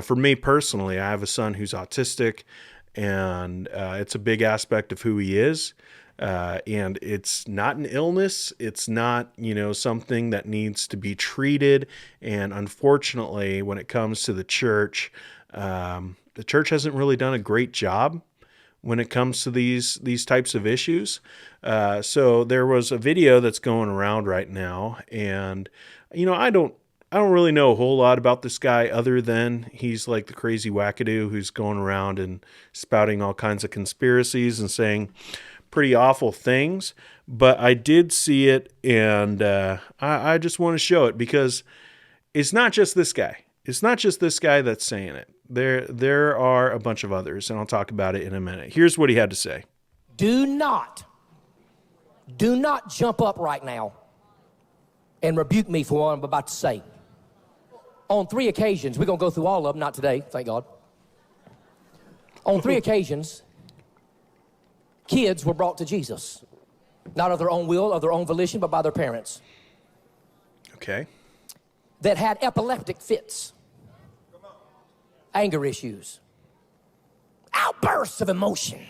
for me personally, I have a son who's autistic, and it's a big aspect of who he is. And it's not an illness. It's not, something that needs to be treated. And unfortunately, when it comes to the church hasn't really done a great job when it comes to these types of issues. So there was a video that's going around right now, and I don't really know a whole lot about this guy other than he's like the crazy wackadoo who's going around and spouting all kinds of conspiracies and saying pretty awful things. But I did see it, and I just want to show it because it's not just this guy. It's not just this guy that's saying it. There are a bunch of others, and I'll talk about it in a minute. Here's what he had to say. Do not jump up right now and rebuke me for what I'm about to say. On 3 occasions, we're going to go through all of them, not today, thank God. On 3 occasions, kids were brought to Jesus, not of their own will, of their own volition, but by their parents. Okay. That had epileptic fits, anger issues, outbursts of emotion.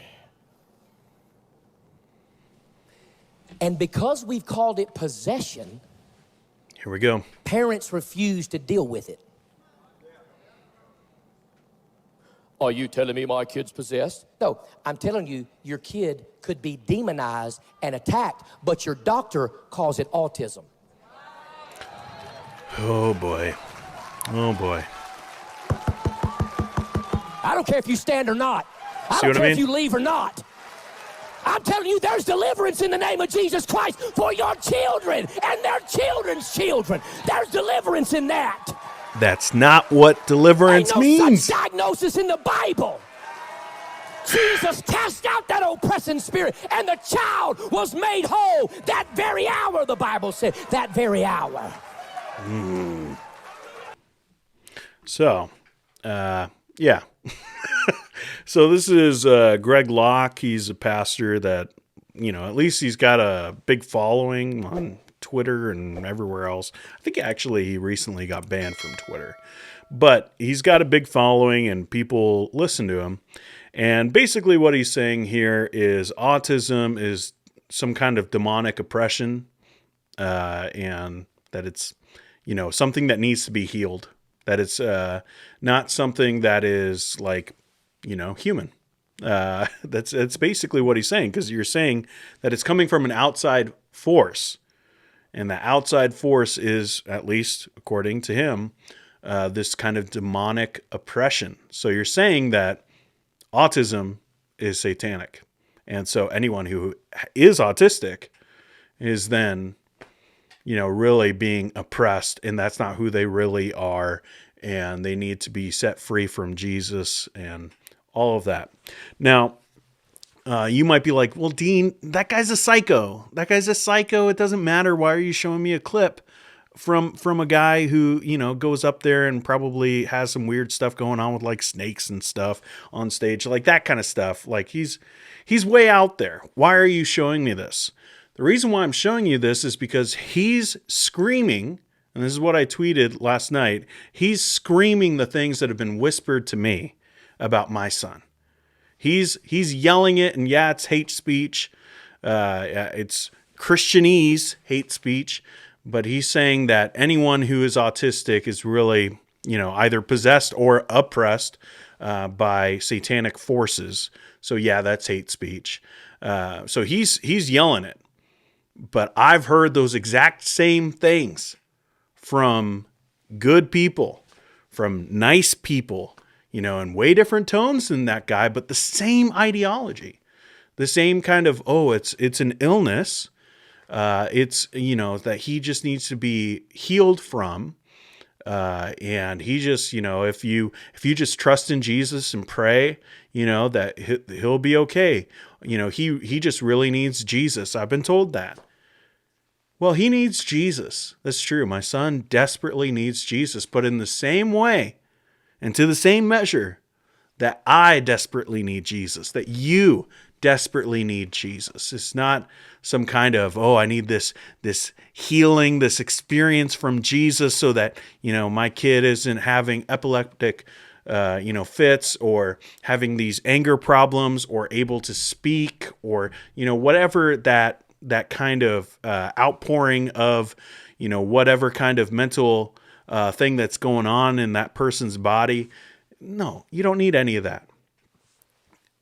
And because we've called it possession, here we go. Parents refuse to deal with it. Are you telling me my kid's possessed? No, I'm telling you, your kid could be demonized and attacked, but your doctor calls it autism. Oh boy. Oh boy. I don't care if you stand or not. I See don't what I care if mean? you leave or not. I'm telling you, there's deliverance in the name of Jesus Christ for your children and their children's children. There's deliverance in that. That's not what deliverance Ain't no means. such diagnosis in the Bible. Jesus cast out that oppressing spirit, and the child was made whole that very hour, the Bible said. That very hour. So, yeah. So this is Greg Locke. He's a pastor that, at least he's got a big following on Twitter and everywhere else. I think actually he recently got banned from Twitter. But he's got a big following and people listen to him. And basically what he's saying here is autism is some kind of demonic oppression, and that it's, something that needs to be healed. That it's not something that is like, human. That's basically what he's saying, because you're saying that it's coming from an outside force. And the outside force is, at least according to him, this kind of demonic oppression. So you're saying that autism is satanic. And so anyone who is autistic is then, really being oppressed, and that's not who they really are. And they need to be set free from Jesus and all of that. Now, you might be like, well, Dean, that guy's a psycho. That guy's a psycho. It doesn't matter. Why are you showing me a clip from a guy who, goes up there and probably has some weird stuff going on with like snakes and stuff on stage, like that kind of stuff. Like he's way out there. Why are you showing me this? The reason why I'm showing you this is because he's screaming, and this is what I tweeted last night. He's screaming the things that have been whispered to me about my son. He's yelling it, and yeah, it's hate speech. It's Christianese hate speech, but he's saying that anyone who is autistic is really, either possessed or oppressed by satanic forces. So yeah, that's hate speech. So he's yelling it. But I've heard those exact same things from good people, from nice people, in way different tones than that guy, but the same ideology, the same kind of, it's an illness. It's, that he just needs to be healed from. And he just, if you just trust in Jesus and pray, that he'll be okay. He just really needs Jesus. I've been told that. Well, he needs Jesus. That's true. My son desperately needs Jesus, but in the same way and to the same measure that I desperately need Jesus, that you desperately need Jesus. It's not some kind of, oh, I need this healing, this experience from Jesus so that, my kid isn't having epileptic fits or having these anger problems or able to speak or, whatever that kind of outpouring of, whatever kind of mental thing that's going on in that person's body. No, you don't need any of that.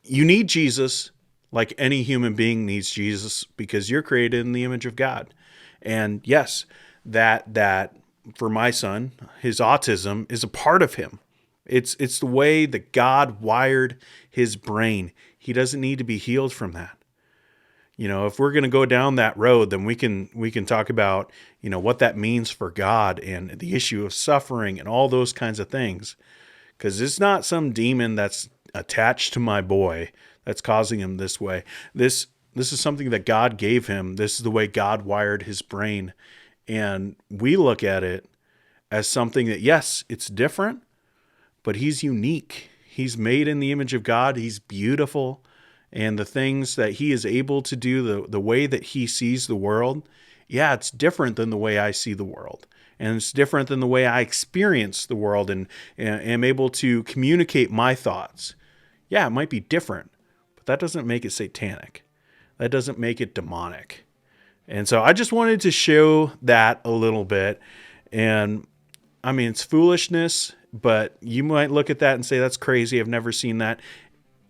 You need Jesus like any human being needs Jesus because you're created in the image of God. And yes, that for my son, his autism is a part of him. It's the way that God wired his brain. He doesn't need to be healed from that. If we're going to go down that road, then we can talk about, what that means for God and the issue of suffering and all those kinds of things. Because it's not some demon that's attached to my boy that's causing him this way. This is something that God gave him. This is the way God wired his brain. And we look at it as something that, yes, it's different, but he's unique. He's made in the image of God. He's beautiful. And the things that he is able to do, the way that he sees the world, yeah, it's different than the way I see the world. And it's different than the way I experience the world and am able to communicate my thoughts. Yeah, it might be different, but that doesn't make it satanic. That doesn't make it demonic. And so I just wanted to show that a little bit. And I mean, it's foolishness, but you might look at that and say, that's crazy. I've never seen that.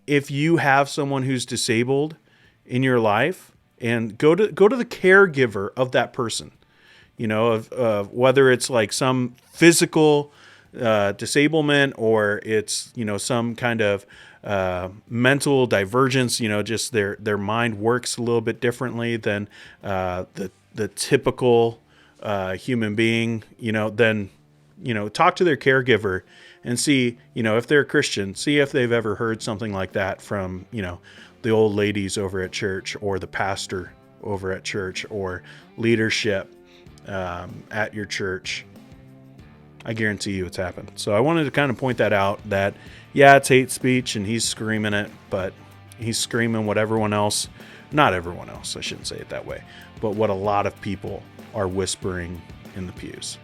If you have someone who's disabled in your life, and go to the caregiver of that person, of whether it's like some physical disablement or it's, some kind of mental divergence, just their mind works a little bit differently than the typical human being, then, talk to their caregiver and see, if they're a Christian, see if they've ever heard something like that from, the old ladies over at church or the pastor over at church or leadership at your church. I guarantee you it's happened. So I wanted to kind of point that out that, yeah, it's hate speech and he's screaming it, but he's screaming what everyone else, not everyone else, I shouldn't say it that way, but what a lot of people are whispering in the pews.